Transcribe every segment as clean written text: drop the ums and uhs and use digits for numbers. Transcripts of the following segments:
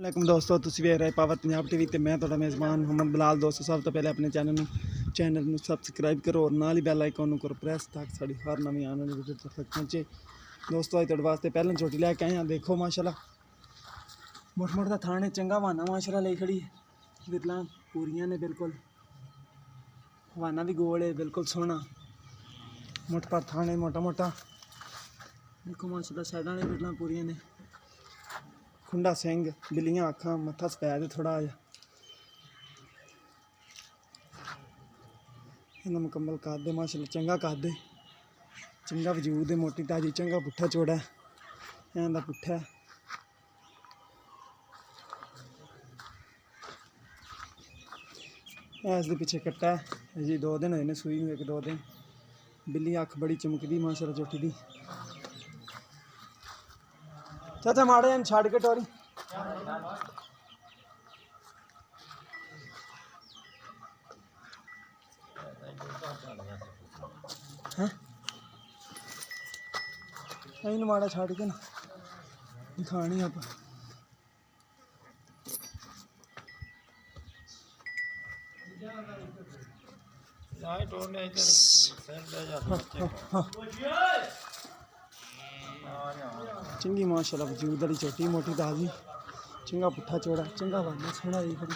वालेकुम दोस्तों, तुसीं वेख रहे पावर पंजाब टीवी ते मैं तुहाडा मेज़बान मोहम्मद बिलाल। दोस्तों, सब तो पहले अपने चैनल नूं सबसक्राइब करो और नाल ही बैल आइकन नूं करो प्रेस ताकि साडी हर नवीं आने वाली वीडियो तक पहुंचे। दोस्तों, अज तुहाडे वास्ते पहले चोटी लैके आए हैं। देखो माशाल्लाह मुठ दा थाने चंगा वाना माशाल्लाह ले खड़ी है। विरला पूरियां ने बिल्कुल, वाना भी गोल है बिल्कुल सोहना। मुठ पर थाने मोटा मोटा देखो माशाल्लाह। साइडां ने विरला पूरियां ने, खुंडा सिंह, बिल्लियां अखां, मत्था सफैद थोड़ा जा इन्ना मुकम्मल कर दे माशाल्लाह। चंगा कर दे, चंगा वजूद है, मोटी ताजी, चंगा पुट्ठा चौड़ा है दा पुट्ठा। इसके पिछे कट्टा है जी, 2 दिन होए ने सूई नूं, 1-2 दिन। बिल्ली अख बड़ी चमकदी माशाल्लाह चोटी दी। चाचा माड़े हम छड़ के टोरी माड़ा छड़ के ना दिखानी आप। चंगी माशाल्लाह वजूद वाली चोटी, मोटी ताजी, चंगा पुट्ठा चौड़ा, चंगा वाना सोहना जी खड़ी।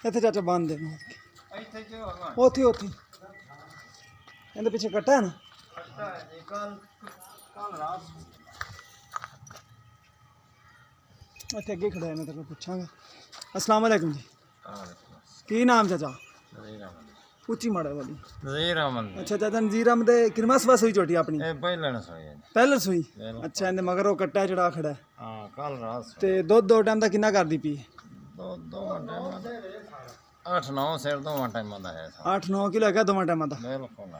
इत्थे चाचा बंद दे उथे उथे इहदे पिछे कट्टा है ना। इत्थे अगे खड़ा है, मैं तेरे पुछांगा। अस्सलाम वालेकुम जी, की नाम चाचा? उच्ची माड़ा वाली नज़ीर अहमद। अच्छा चाचा, नज़ीर अहमद किरमा सवा सुई चोटी अपनी? पहले सुई। अच्छा, इहदे मगर वो कट्टा जड़ा खड़ा है। हां, कल रात ते दूध 2 टाइम दा कितना करदी पी? 8-9 सिर 2 टाइम दा है। 8-9 किलो है 2 टाइम दा। बिल्कुल।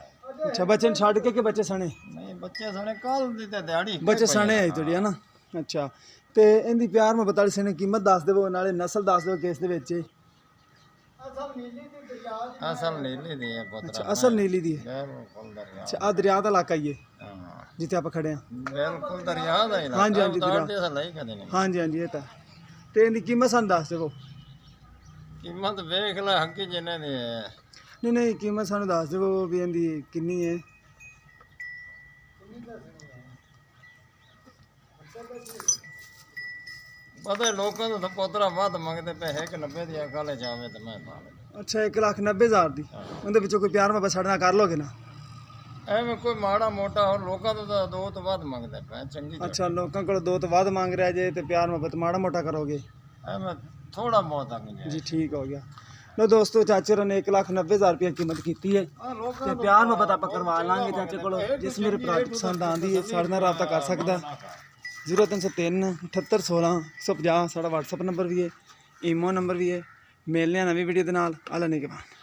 अच्छा, बच्चे छड़ के बच्चे सने? नहीं, बच्चे सने कल दी ते दिहाड़ी बच्चे सने आई थोड़ी है ना। अच्छा, ते इहदी प्यार मोहब्बत वाली सने कीमत दस देवो, नाले नस्ल दस देवो किस दे विच? असल नीली दी है पुत्र। अच्छा, असल नीली दी है। बिल्कुल दरिया। अच्छा, आ दरिया दा इलाका ही है हां, जिथे आप खड़े हैं। बिल्कुल दरिया दा इलाका। हां जी, हां जी, दरिया। हां जी, हां जी, ये तो ते इहदी कीमत सन दस देवो। कीमत देख ले हकी जिन्ने दी है। नहीं नहीं, कीमत सानू दस देवो भी इहदी किन्नी है। पता लोगों तो पोतरा वध मंगते पे 190 दी गल जावे तो मैं ला ले। अच्छा, 1,90,000 दी उहदे विचों कोई प्यार मोहब्बत साडे नाल कर लोगे ना? एवें कोई माड़ा मोटा और लोगों तो 2 तो वध मंगते पे चंगी। अच्छा, लोगों को 2 तो वध मांग रहा जे ते प्यार मोहब्बत माड़ा मोटा करोगे? एवें थोड़ा बहुत आ जी, ठीक हो गया। लो दोस्तों, चाचे ने 1,90,000 रुपया कीमत की है ते प्यार मोहब्बत आप करवा लांगे चाचे को। जिस मेरे भरा पसंद आती है साढ़े नाल रब्ता कर सकता। 0303 78 16 150 साड़ा व्हाट्सअप नंबर भी है, ईमो नंबर भी है। मिलने नवी वीडियो के नाल। अल्लाह निगहबान।